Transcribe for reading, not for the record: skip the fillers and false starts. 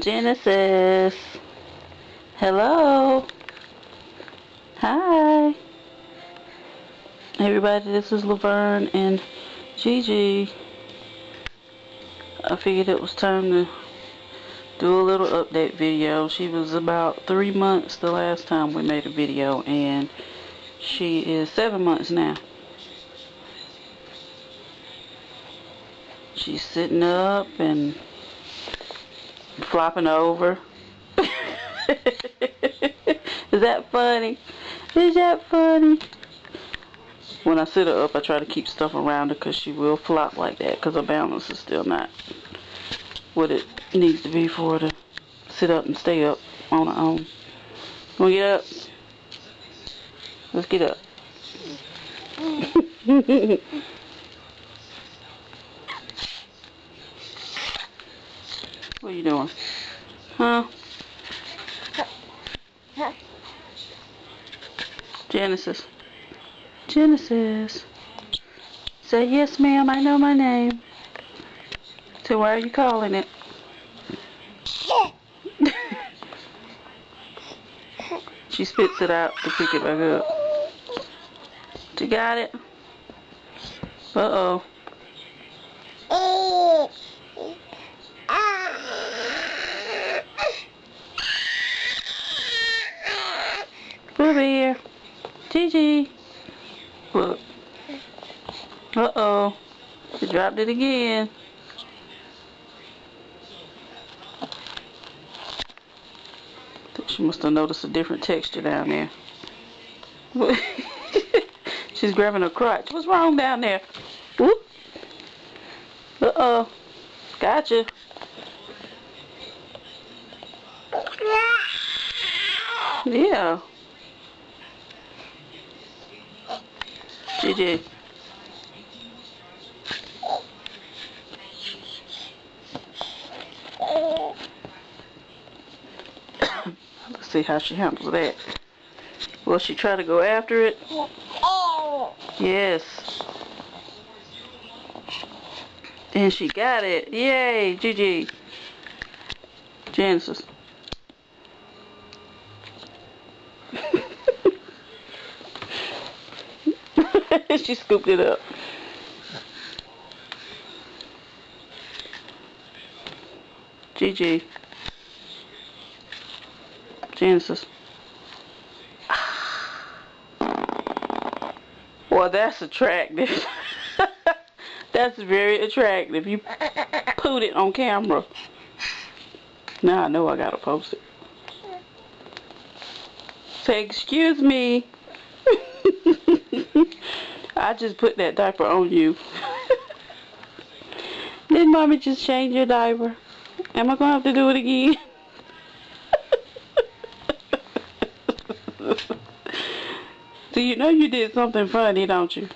Genesis. Hello. Hi. Everybody, this is Laverne and Gigi. I figured it was time to do a little update video. She was about 3 months the last time we made a video, and she is 7 months now. She's sitting up and flopping over. Is that funny? Is that funny? When I sit her up, I try to keep stuff around her because she will flop like that because her balance is still not what it needs to be for her to sit up and stay up on her own. Wanna get up? Let's get up. What are you doing? Huh? Genesis. Genesis. Say, yes, ma'am, I know my name. So why are you calling it? She spits it out to pick it back up. You got it? Uh-oh. Over here. Gigi. Look. Uh-oh. She dropped it again. She must have noticed a different texture down there. She's grabbing her crotch. What's wrong down there? Whoop. Uh-oh. Gotcha. Yeah. Gigi. Let's see how she handles that. Will she try to go after it? Yes. And she got it. Yay, Gigi. Genesis. She scooped it up. Gigi. Genesis. Well, that's attractive. That's very attractive. You put it on camera. Now I know I gotta post it. Say, excuse me. I just put that diaper on you. Did mommy just change your diaper? Am I gonna have to do it again? So you know you did something funny, don't you?